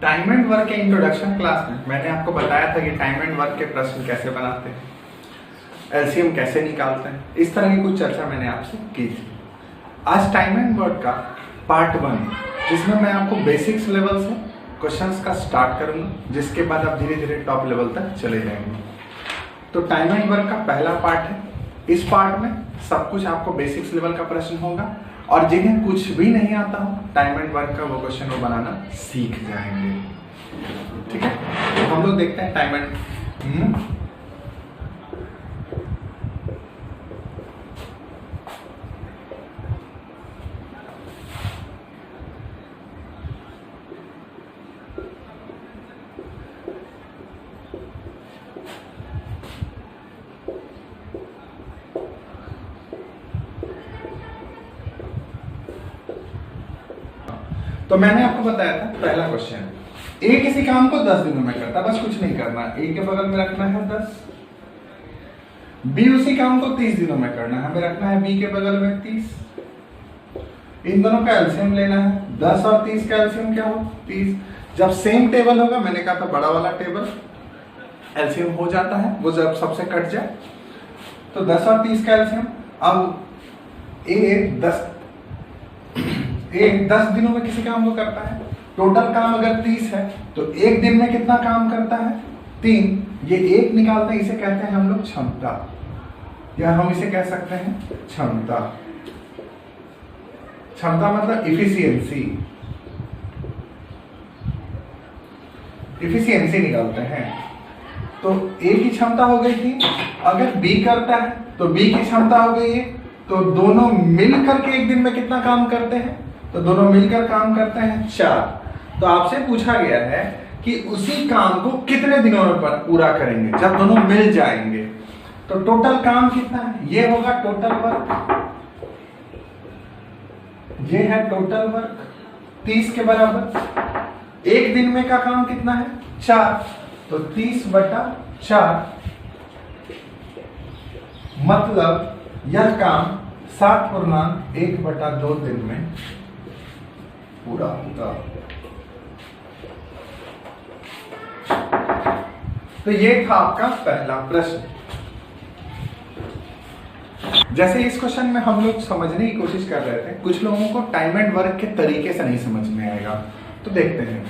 Time and work के introduction class में मैंने आपको बताया था कि टाइम एंड वर्क के प्रश्न कैसे बनाते हैं, एलसीएम कैसे निकालते हैं, इस तरह की कुछ चर्चा मैंने आपसे की थी। आज टाइम एंड वर्क का पार्ट 1, जिसमें मैं आपको बेसिक्स लेवल से क्वेश्चंस का स्टार्ट करूंगा, जिसके बाद आप धीरे धीरे टॉप लेवल तक चले जाएंगे। तो टाइम एंड वर्क का पहला पार्ट है। इस पार्ट में सब कुछ आपको बेसिक्स लेवल का प्रश्न होगा और जिन्हें कुछ भी नहीं आता हो टाइम एंड वर्क का वो क्वेश्चन वो बनाना सीख जाएंगे। ठीक है, तो हम लोग देखते हैं टाइम एंड तो मैंने आपको बताया था पहला क्वेश्चन, ए किसी काम को 10 दिनों में करता, बस कुछ नहीं करना, ए के बगल में रखना है 10। बी उसी काम को 30 दिनों में करना है, हमें रखना है बी के बगल में 30। इन दोनों का एलसीएम लेना है, 10 और 30 का एलसीएम क्या हो 30। जब सेम टेबल होगा, मैंने कहा था बड़ा वाला टेबल एलसीएम हो जाता है, वो जब सबसे कट जाए तो 10 और 30 का एलसीएम। अब ए 10 दिनों में किसी काम को करता है, टोटल काम अगर 30 है तो एक दिन में कितना काम करता है 3। ये एक निकालते हैं, इसे कहते हैं हम लोग क्षमता, या हम इसे कह सकते हैं क्षमता। क्षमता मतलब इफिशियंसी, इफिशियंसी निकालते हैं। तो ए की क्षमता हो गई थी, अगर बी करता है तो बी की क्षमता हो गई है, तो दोनों मिलकर के एक दिन में कितना काम करते हैं, तो दोनों मिलकर काम करते हैं 4। तो आपसे पूछा गया है कि उसी काम को कितने दिनों में पूरा करेंगे जब दोनों मिल जाएंगे। तो टोटल काम कितना है, ये होगा टोटल वर्क, ये है टोटल वर्क 30 के बराबर। एक दिन में का काम कितना है 4, तो 30/4, मतलब यह काम 7.1/2 दिन में पूरा होगा। तो ये था आपका पहला प्रश्न। जैसे इस क्वेश्चन में हम लोग समझने की कोशिश कर रहे थे, कुछ लोगों को टाइम एंड वर्क के तरीके से नहीं समझ में आएगा, तो देखते हैं।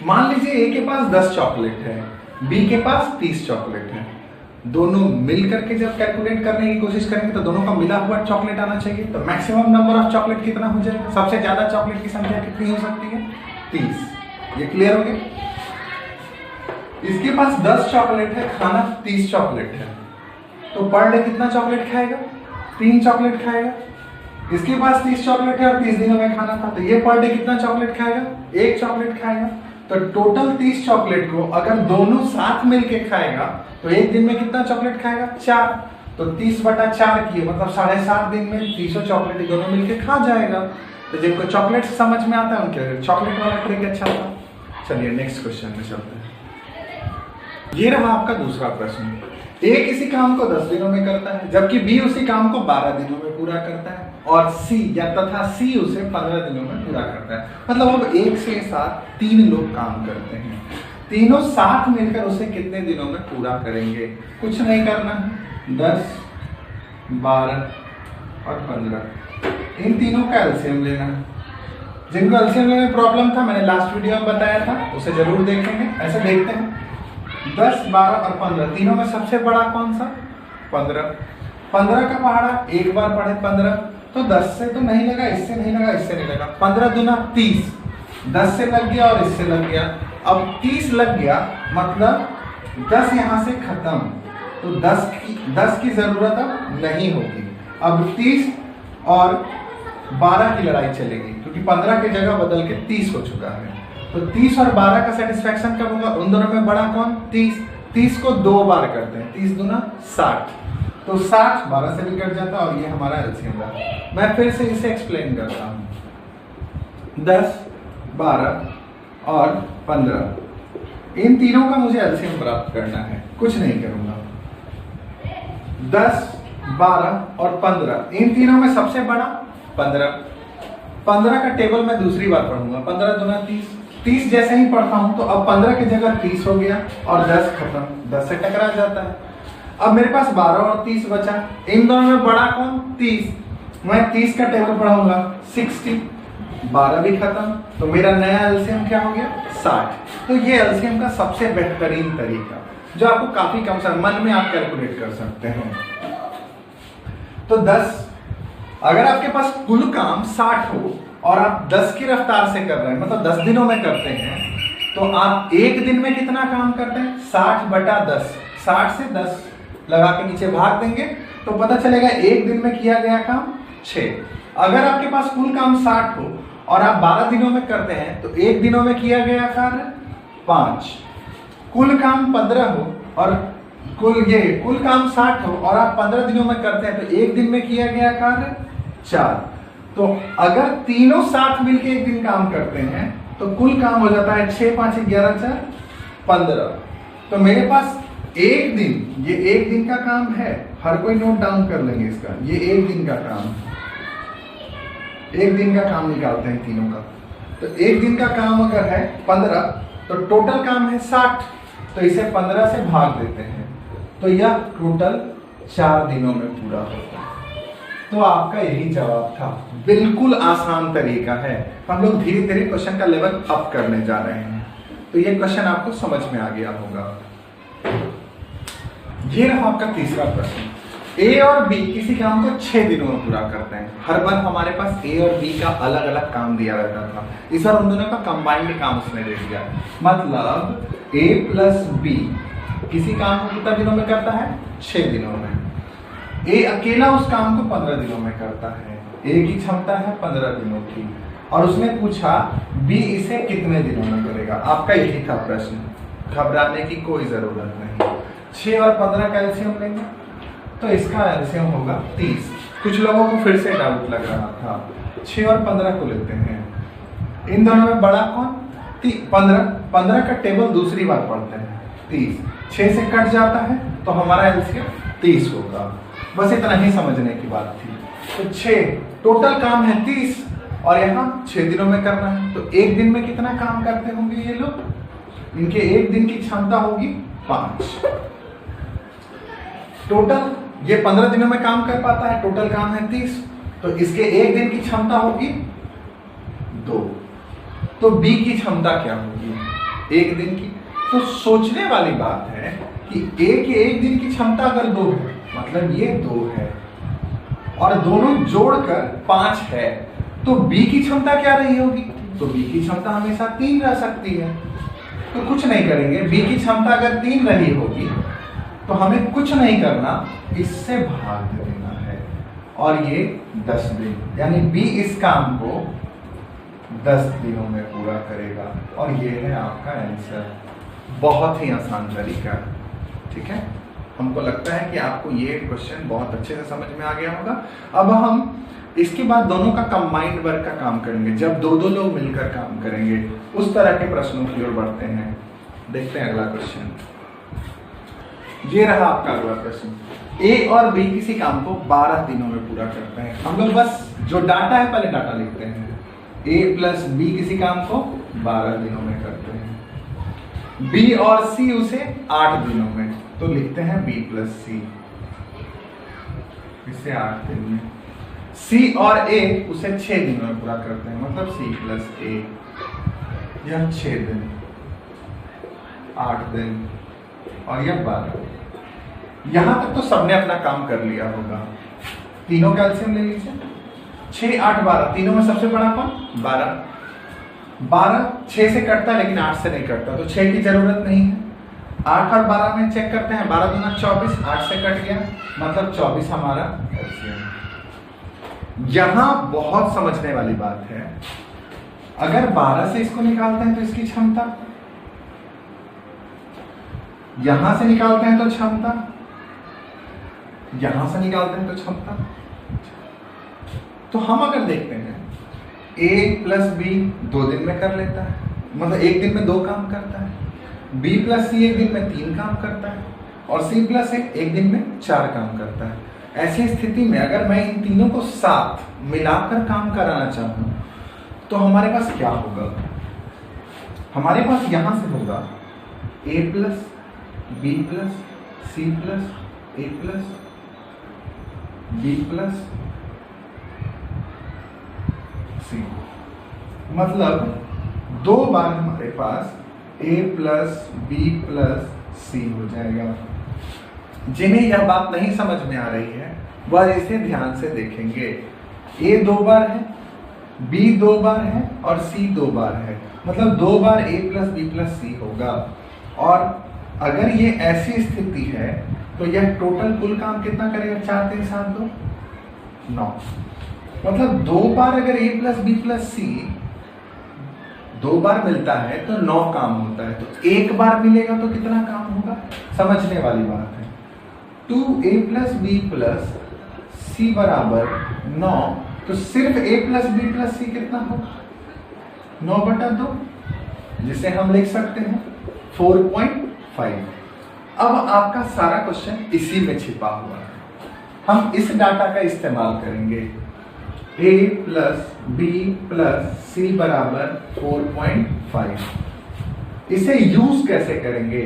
मान लीजिए ए के पास 10 चॉकलेट है, बी के पास 30 चॉकलेट है, दोनों मिलकर के जब कैलकुलेट करने की कोशिश करेंगे तो दोनों का मिला हुआ चॉकलेट आना चाहिए। तो मैक्सिमम नंबर ऑफ चॉकलेट कितना हो जाएगा, सबसे ज्यादा चॉकलेट की संख्या कितनी हो सकती है 30। ये क्लियर हो गया। इसके पास 10 चॉकलेट है, खाना 30 चॉकलेट है, तो पर डे कितना चॉकलेट खाएगा 3 चॉकलेट खाएगा। इसके पास 30 चॉकलेट है और 30 दिनों में खाना था, तो ये पर डे कितना चॉकलेट खाएगा 1 चॉकलेट खाएगा। तो टोटल 30 चॉकलेट को अगर दोनों साथ मिलके खाएगा तो एक दिन में कितना चॉकलेट खाएगा 4। तो 30/4 किए मतलब 7.5 दिन में 300 चॉकलेट दोनों मिलके खा जाएगा। तो जिनको चॉकलेट समझ में आता है उनके चॉकलेट वाला ट्रिक अच्छा था। चलिए नेक्स्ट क्वेश्चन में चलते हैं। ये रहा आपका दूसरा प्रश्न। ए किसी काम को 10 दिनों में करता है, जबकि बी उसी काम को 12 दिनों में पूरा करता है, और सी उसे 15 दिनों में पूरा करता है। मतलब अब एक से साथ 3 लोग काम करते हैं, तीनों साथ मिलकर उसे कितने दिनों में पूरा करेंगे। कुछ नहीं करना है, 10, 12 और 15, इन तीनों का एलसीएम लेना है। जिनको एलसीएम लेने में प्रॉब्लम था, मैंने लास्ट वीडियो में बताया था, उसे जरूर देखेंगे। ऐसे देखते हैं 10, 12 और 15, तीनों में सबसे बड़ा कौन सा 15। 15 का पहाड़ा एक बार पढ़े 15, तो 10 से तो नहीं लगा, इससे नहीं लगा, इससे नहीं लगा। 15 दूना 30, 10 से लग गया और इससे लग गया। अब 30 लग गया मतलब 10 यहां से खत्म, तो 10 की जरूरत अब नहीं होगी। अब 30 और 12 की लड़ाई चलेगी, क्योंकि 15 की जगह बदल के 30 हो चुका है। तो 30 और 12 का सेटिस्फैक्शन कब होगा, उन दोनों में बड़ा कौन 30। 30 को 2 बार करते हैं, 30 दूना 60, तो 60 12 से भी कट जाता है और ये हमारा एलसीएम रहा। मैं फिर से इसे एक्सप्लेन करता हूं। 10, 12 और 15, इन तीनों का मुझे एलसीएम प्राप्त करना है। कुछ नहीं करूंगा, 10, 12 और 15, इन तीनों में सबसे बड़ा 15। 15 का टेबल मैं दूसरी बार पढ़ूंगा। 15 दूना 30, 30 जैसे ही पढ़ता हूं तो अब 15 की जगह 30 हो गया और 10 खत्म, 10 से टकरा जाता है। अब मेरे पास 12 और 30 बचा, इन दोनों में बड़ा कौन? 30। मैं 30 का टेबल पढ़ाऊंगा 60, 12 भी खत्म, तो मेरा नया एलसीएम क्या हो गया? 60। तो ये एलसीएम का सबसे बेहतरीन तरीका जो आपको काफी कम समय मन में आप कैलकुलेट कर सकते हैं। तो 10, अगर आपके पास कुल काम 60 हो और आप 10 की रफ्तार से कर रहे हैं, मतलब 10 दिनों में करते हैं, तो आप एक दिन में कितना काम करते हैं? 60/10। 60 से 10 लगा के नीचे भाग देंगे तो पता चलेगा एक दिन में किया गया काम 6। अगर आपके पास कुल काम 60 हो और आप 12 दिनों में करते हैं तो एक दिनों में किया गया कार्य 5। कुल काम 15 हो और कुल काम 60 हो और आप 15 दिनों में करते हैं तो एक दिन में किया गया कार्य 4। तो अगर तीनों साथ मिलकर एक दिन काम करते हैं तो कुल काम हो जाता है 6 5 11 4 15। तो मेरे पास एक दिन, ये एक दिन का काम है, हर कोई नोट डाउन कर लेंगे इसका, ये एक दिन का काम, एक दिन का काम निकालते हैं तीनों का। तो एक दिन का काम अगर है 15 तो टोटल काम है 60, तो इसे 15 से भाग देते हैं तो यह टोटल 4 दिनों में पूरा होता है। तो आपका यही जवाब था। बिल्कुल आसान तरीका है। हम लोग धीरे धीरे क्वेश्चन का लेवल अप करने जा रहे हैं। तो ये क्वेश्चन आपको समझ में आ गया होगा। ये रहा आपका तीसरा प्रश्न। ए और बी किसी काम को 6 दिनों में पूरा करते हैं। हर बार हमारे पास ए और बी का अलग अलग काम दिया रहता था, इस बार उन दोनों का कंबाइंड काम उसने दे दिया। मतलब ए प्लस बी किसी काम को कितना दिनों में करता है? 6 दिनों में। ए अकेला उस काम को 15 दिनों में करता है। ए की क्षमता है 15 दिनों की और उसने पूछा बी इसे कितने दिनों में करेगा। आपका यही था प्रश्न, घबराने की कोई जरूरत नहीं। 6 और 15 का एलसीएम लेंगे तो इसका एलसीएम होगा 30। कुछ लोगों को फिर से डाउट लग रहा था, 6 और 15 को लेते हैं। इन दोनों में बड़ा कौन? 15 का टेबल दूसरी बार पढ़ते हैं 30। 6 से कट जाता है तो हमारा एलसीएम 30 होगा। बस इतना ही समझने की बात थी। तो 6 टोटल काम है 30 और यहाँ 6 दिनों में करना है। तो एक दिन में कितना काम करते होंगे ये लोग? इनके एक दिन की क्षमता होगी 5। टोटल ये 15 दिनों में काम कर पाता है, टोटल काम है 30, तो इसके एक दिन की क्षमता होगी 2। तो बी की क्षमता क्या होगी? एक दिन की। तो सोचने वाली बात है कि ए के एक दिन की क्षमता अगर 2 है, मतलब ये 2 है और दोनों जोड़कर 5 है, तो बी की क्षमता क्या रही होगी? तो बी की क्षमता हमेशा 3 रह सकती है। तो कुछ नहीं करेंगे, बी की क्षमता अगर 3 रही होगी तो हमें कुछ नहीं करना, इससे भाग देना है और ये 10 दिन, यानी बी इस काम को 10 दिनों में पूरा करेगा और ये है आपका आंसर। बहुत ही आसान तरीका, ठीक है। हमको लगता है कि आपको ये क्वेश्चन बहुत अच्छे से समझ में आ गया होगा। अब हम इसके बाद दोनों का कंबाइंड वर्क का काम करेंगे, जब 2 लोग मिलकर काम करेंगे, उस तरह के प्रश्नों की ओर बढ़ते हैं। देखते हैं अगला क्वेश्चन। ये रहा आपका अगला प्रश्न। ए और बी किसी काम को 12 दिनों में पूरा करते हैं। हम लोग बस जो डाटा है पहले डाटा लिखते हैं। ए प्लस बी किसी काम को 12 दिनों में करते हैं। बी और सी उसे 8 दिनों में, तो लिखते हैं बी प्लस सी, इसे 8 दिन में। सी और ए उसे 6 दिनों में पूरा करते हैं, मतलब सी प्लस ए, यह 6 दिन, 8 दिन और यह 12। यहां तक तो सबने अपना काम कर लिया होगा। तीनों का एलसीएम ले लीजिए, 6 8 12, तीनों में सबसे बड़ा कौन? 12। 12 6 से कटता है लेकिन 8 से नहीं कटता, तो 6 की जरूरत नहीं है। 8 और 12 में चेक करते हैं, 12 दूना 24, 8 से कट गया, मतलब 24 हमारा एलसीएम। यहां बहुत समझने वाली बात है, अगर 12 से इसको निकालते हैं तो इसकी क्षमता, यहां से निकालते हैं तो क्षमता, यहां से निकालते हैं तो क्षमता। तो हम अगर देखते हैं ए प्लस बी 2 दिन में कर लेता है, मतलब एक दिन में 2 काम करता है। बी प्लस सी एक दिन में 3 काम करता है और सी प्लस एक दिन में 4 काम करता है। ऐसी स्थिति में अगर मैं इन तीनों को साथ मिलाकर काम कराना चाहूं तो हमारे पास क्या होगा? हमारे पास यहां से होगा a plus b plus c plus a plus b plus c, मतलब 2 बार हमारे पास a plus b plus c हो जाएगा। जिन्हें यह बात नहीं समझ में आ रही है वह इसे ध्यान से देखेंगे। a 2 बार है, b 2 बार है और c 2 बार है, मतलब 2 बार a प्लस बी प्लस सी होगा। और अगर ये ऐसी स्थिति है तो यह टोटल कुल काम कितना करेगा? 4 3 7 2 9, मतलब 2 बार अगर a प्लस बी प्लस सी 2 बार मिलता है तो 9 काम होता है, तो 1 बार मिलेगा तो कितना काम होगा? समझने वाली बात है। 2a प्लस बी प्लस सी बराबर 9, तो सिर्फ a प्लस बी प्लस सी कितना होगा? 9/2, जिसे हम लिख सकते हैं 4.5। अब आपका सारा क्वेश्चन इसी में छिपा हुआ है। हम इस डाटा का इस्तेमाल करेंगे। a प्लस बी प्लस सी बराबर 4.5। इसे यूज कैसे करेंगे?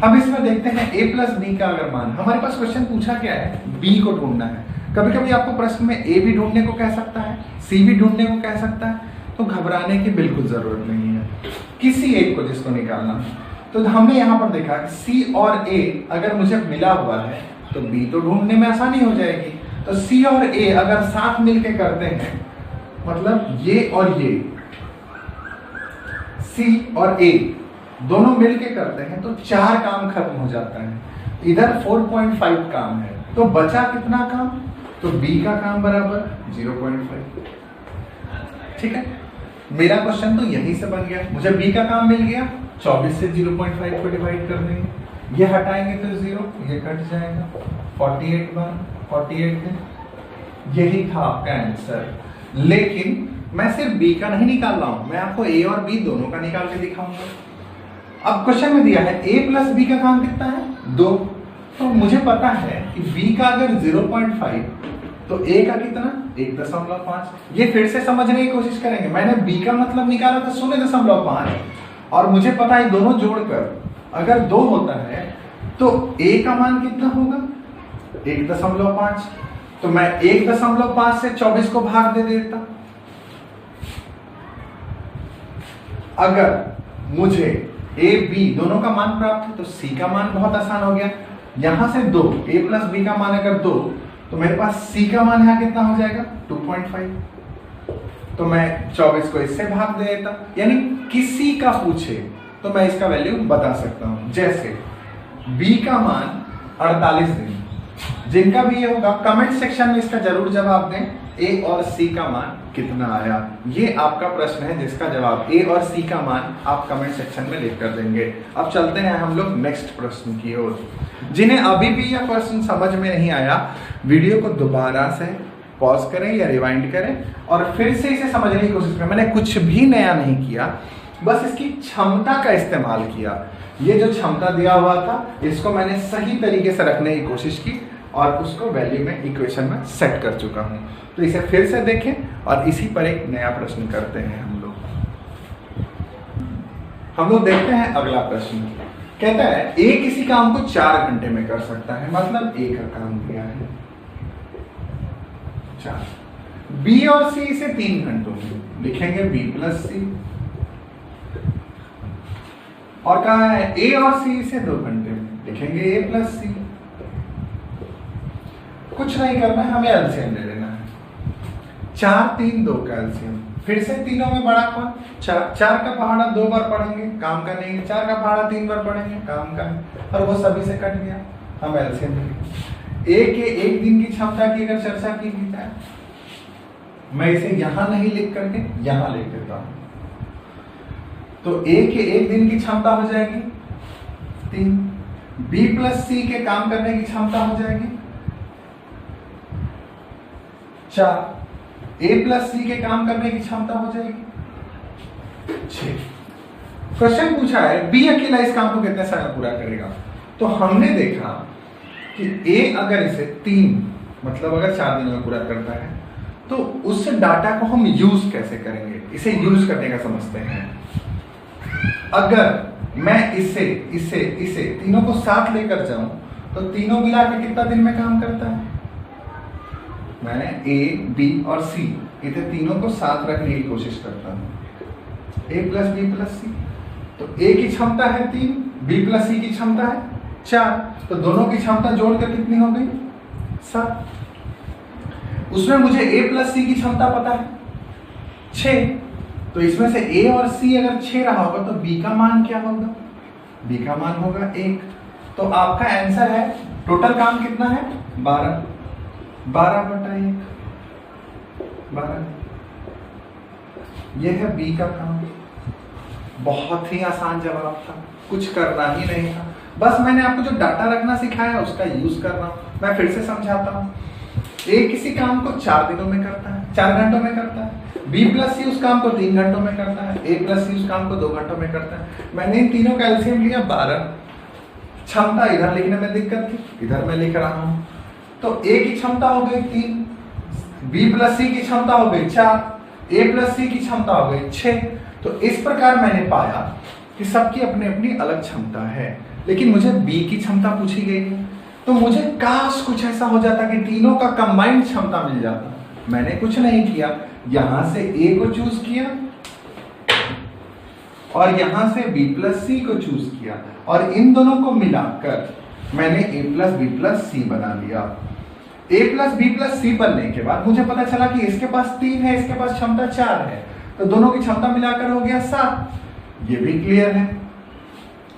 हम इसमें देखते हैं a प्लस बी का अगर मान, हमारे पास क्वेश्चन पूछा क्या है? b को ढूंढना है। कभी कभी आपको प्रश्न में a भी ढूंढने को कह सकता है, c भी ढूंढने को कह सकता है, तो घबराने की बिल्कुल जरूरत नहीं है, किसी एक को जिसको निकालना है। तो हमने यहाँ पर देखा कि c और a अगर मुझे मिला हुआ है तो b तो ढूंढने में आसानी हो जाएगी। तो c और a अगर साथ मिलके करते हैं, मतलब ये और ये, c और a दोनों मिलके करते हैं तो 4 काम खत्म हो जाता है। इधर 4.5 काम है, तो बचा कितना काम? तो b का काम बराबर 0.5। ठीक है, मेरा क्वेश्चन तो यहीं से बन गया। मुझे b का काम मिल गया, 24 से 0.5 को डिवाइड कर देंगे, ये हटाएंगे तो 0, ये कट जाएगा। 48 बार 48 है, यही था आपका आंसर। लेकिन मैं सिर्फ b का नहीं निकाल रहा हूं, मैं आपको a और b दोनों का निकाल के दिखाऊंगा। अब क्वेश्चन में दिया है a प्लस बी का काम कितना है? 2। तो मुझे पता है कि b का अगर 0.5 तो a का कितना? 1.5। ये फिर से समझने की कोशिश करेंगे। मैंने b का मतलब निकाला था 0.5, और मुझे पता है दोनों जोड़कर अगर 2 होता है तो a का मान कितना होगा? 1.5। तो मैं 1.5 से 24 को भाग दे देता। अगर मुझे a b दोनों का मान प्राप्त है तो c का मान बहुत आसान हो गया। यहां से 2, a प्लस b का मान अगर 2, तो मेरे पास c का मान यहाँ कितना हो जाएगा? 2.5। तो मैं 24 को इससे भाग दे देता, यानी किसी का पूछे तो मैं इसका वैल्यू बता सकता हूं। जैसे b का मान 48 दिन, जिनका भी ये होगा कमेंट सेक्शन में इसका जरूर जवाब दें, a और c का मान कितना आया। ये आपका प्रश्न है जिसका जवाब a और c का मान आप कमेंट सेक्शन में लिख कर देंगे। अब चलते हैं हम लोग नेक्स्ट प्रश्न की ओर। जिन्हें अभी भी यह प्रश्न समझ में नहीं आया, वीडियो को दोबारा से पॉज करें या रिवाइंड करें और फिर से इसे समझने की कोशिश करें। मैंने कुछ भी नया नहीं किया, बस इसकी क्षमता का इस्तेमाल किया। ये जो क्षमता दिया हुआ था इसको मैंने सही तरीके से रखने की कोशिश की और उसको वैल्यू में इक्वेशन में सेट कर चुका हूं। तो इसे फिर से देखें और इसी पर एक नया प्रश्न करते हैं हम लोग देखते हैं अगला प्रश्न। कहता है a किसी काम को 4 घंटे में कर सकता है, मतलब a का काम दिया है 4। b और c इसे 3 घंटों में लिखेंगे, b प्लस सी। और कहा है a और c इसे 2 घंटे में लिखेंगे, a प्लस सी। कुछ नहीं करना है, हमें एलसीएम ले लेना है। 4 3 2 का एलसीएम। फिर से तीनों में बड़ा कौन? 4 का पहाड़ा 2 बार पढ़ेंगे, काम का नहीं है। 4 का पहाड़ा 3 बार पढ़ेंगे, काम का है। और वो सभी से कट गया, हम एलसीएम लेंगे। ए के 1 दिन की क्षमता की अगर चर्चा की जाए, मैं इसे यहां नहीं लिख करके यहां लिख देता हूं। तो ए के 1 दिन की क्षमता हो जाएगी 3। बी प्लस सी के काम करने की क्षमता हो जाएगी 4। ए प्लस सी के काम करने की क्षमता हो जाएगी 6। क्वेश्चन पूछा है बी अकेला इस काम को कितने समय पूरा करेगा। तो हमने देखा कि ए अगर इसे 3 मतलब अगर 4 दिन में पूरा करता है तो उस डाटा को हम यूज कैसे करेंगे, इसे यूज करने का समझते हैं। अगर मैं इसे इसे इसे तीनों को साथ लेकर जाऊं तो तीनों मिला के कितना दिन में काम करता है? मैं ए, बी और सी इसे तीनों को साथ रखने की कोशिश करता हूं। ए प्लस बी प्लस सी, तो ए की क्षमता है 3, बी प्लस सी की क्षमता है 4, तो दोनों की क्षमता जोड़कर कितनी हो गई? 7। उसमें मुझे ए प्लस सी की क्षमता पता है 6, तो इसमें से ए और सी अगर 6 रहा होगा तो बी का मान क्या होगा? बी का मान होगा 1। तो आपका आंसर है, टोटल काम कितना है? 12 बटा 1, 12। यह है बी का काम। बहुत ही आसान जवाब था, कुछ करना ही नहीं था, बस मैंने आपको जो डाटा रखना सिखाया उसका यूज करना। मैं फिर से समझाता हूँ। ए किसी काम को 4 दिनों में करता है, 4 घंटों में करता है। बी प्लस सी उस काम को 3 घंटों में करता है। ए प्लस सी उस काम को 2 घंटों में करता है। मैंने इन तीनों का एलसीएम लिया 12। क्षमता इधर लिखने में दिक्कत थी, इधर मैं लिख रहा हूं। तो ए की क्षमता हो गई 3, बी प्लस सी की क्षमता हो गई 4, ए प्लस सी की क्षमता हो गई 6। तो इस प्रकार मैंने पाया कि सबकी अपनी अपनी अलग क्षमता है, लेकिन मुझे बी की क्षमता पूछी गई है। तो मुझे काश कुछ ऐसा हो जाता कि तीनों का कंबाइंड क्षमता मिल जाता। मैंने कुछ नहीं किया, यहां से ए को चूज किया और यहां से बी प्लस सी को चूज किया और इन दोनों को मिलाकर मैंने ए प्लस बी प्लस सी बना लिया। ए प्लस बी प्लस सी बनने के बाद मुझे पता चला कि इसके पास 3 है, इसके पास क्षमता 4 है, तो दोनों की क्षमता मिलाकर हो गया 7। ये भी क्लियर है।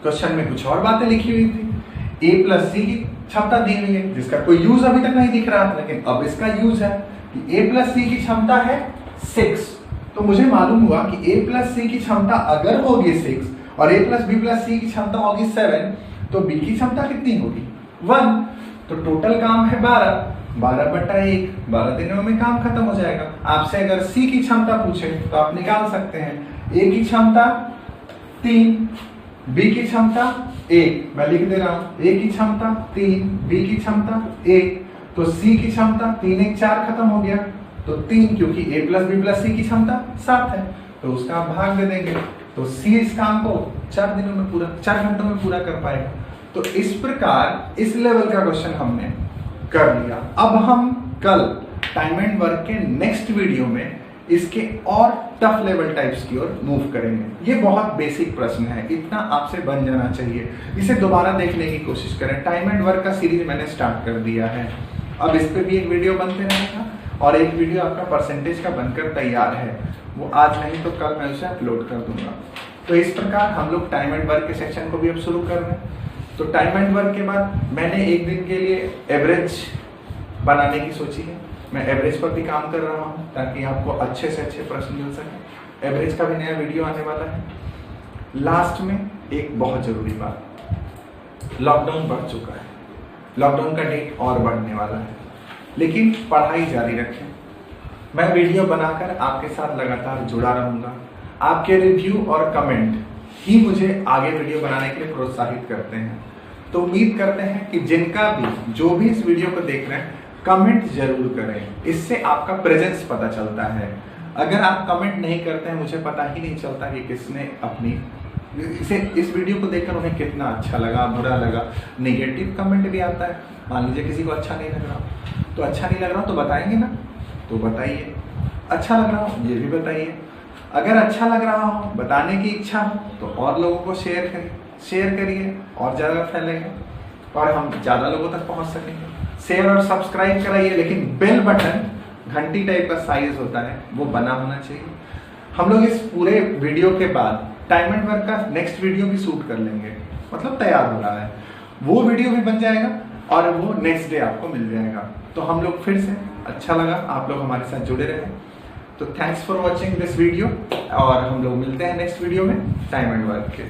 क्वेश्चन में कुछ और बातें लिखी हुई थी। ए प्लस सी की क्षमता दी हुई है जिसका कोई यूज अभी तक नहीं दिख रहा था, लेकिन अब इसका यूज है कि ए प्लस सी की क्षमता है 6। तो मुझे मालूम हुआ कि ए प्लस सी की क्षमता अगर होगी 6 और ए प्लस बी प्लस सी की क्षमता होगी 7, तो बी की क्षमता कितनी होगी? 1। तो टोटल काम है 12 बटा 1, 12 दिनों में काम खत्म हो जाएगा। आपसे अगर सी की क्षमता पूछे तो आप निकाल सकते हैं। ए की क्षमता 3, बी की क्षमता 1, मैं लिख दे रहा हूं, ए की क्षमता 3, बी की क्षमता 1, तो सी की क्षमता 3 1 4 खत्म हो गया, तो 3, क्योंकि ए प्लस बी प्लस सी की क्षमता 7 है, तो उसका आप भाग दे देंगे, तो सी इस काम को 4 दिनों में पूरा, 4 घंटों में पूरा कर पाएगा। तो इस प्रकार इस लेवल का क्वेश्चन हमने कर लिया। अब हम कल टाइम एंड वर्क के नेक्स्ट वीडियो में इसके और टफ लेवल टाइप्स की ओर मूव करेंगे। ये बहुत बेसिक प्रश्न है, इतना आपसे बन जाना चाहिए। इसे दोबारा देखने की कोशिश करें। टाइम एंड वर्क का सीरीज मैंने स्टार्ट कर दिया है, अब इस पे भी एक वीडियो बनते रहेगा और एक वीडियो आपका परसेंटेज का बनकर तैयार है, वो आज नहीं तो कल मैं उसे अपलोड कर दूंगा। तो इस प्रकार हम लोग टाइम एंड वर्क के सेक्शन को भी अब शुरू कर रहे हैं। तो टाइम एंड वर्क के बाद मैंने एक दिन के लिए एवरेज बनाने की सोची है। मैं एवरेज पर भी काम कर रहा हूँ ताकि आपको अच्छे से अच्छे प्रश्न मिल सके। एवरेज का भी नया वीडियो आने वाला है। लास्ट में एक बहुत जरूरी बात, लॉकडाउन बढ़ चुका है, लॉकडाउन का डेट और बढ़ने वाला है, लेकिन पढ़ाई जारी रखें। मैं वीडियो बनाकर आपके साथ लगातार जुड़ा रहूंगा। आपके रिव्यू और कमेंट ही मुझे आगे वीडियो बनाने के लिए प्रोत्साहित करते हैं। तो उम्मीद करते हैं कि जिनका भी, जो भी इस वीडियो को देख रहे हैं, कमेंट जरूर करें, इससे आपका प्रेजेंस पता चलता है। अगर आप कमेंट नहीं करते हैं, मुझे पता ही नहीं चलता कि किसने अपनी इस वीडियो को देखकर उन्हें कितना अच्छा लगा, बुरा लगा। नेगेटिव कमेंट भी आता है, मान लीजिए किसी को अच्छा नहीं लग रहा, तो अच्छा नहीं लग रहा तो बताएंगे ना, तो बताइए। अच्छा लग रहा हो ये भी बताइए। अगर अच्छा लग रहा हो, बताने की इच्छा हो, तो और लोगों को शेयर करिए और ज़्यादा फैलेगा और हम ज़्यादा लोगों तक पहुंच सकेंगे। शेयर और सब्सक्राइब कराइए, लेकिन बेल बटन घंटी टाइप का साइज होता है वो बना होना चाहिए। हम लोग इस पूरे वीडियो के बाद टाइम एंड वर्क का नेक्स्ट वीडियो भी शूट कर लेंगे, मतलब तैयार हो रहा है, वो वीडियो भी बन जाएगा और वो नेक्स्ट डे आपको मिल जाएगा। तो हम लोग फिर से, अच्छा लगा आप लोग हमारे साथ जुड़े रहे, तो thanks for watching this video और हम लोग मिलते हैं नेक्स्ट वीडियो में टाइम एंड वर्क के।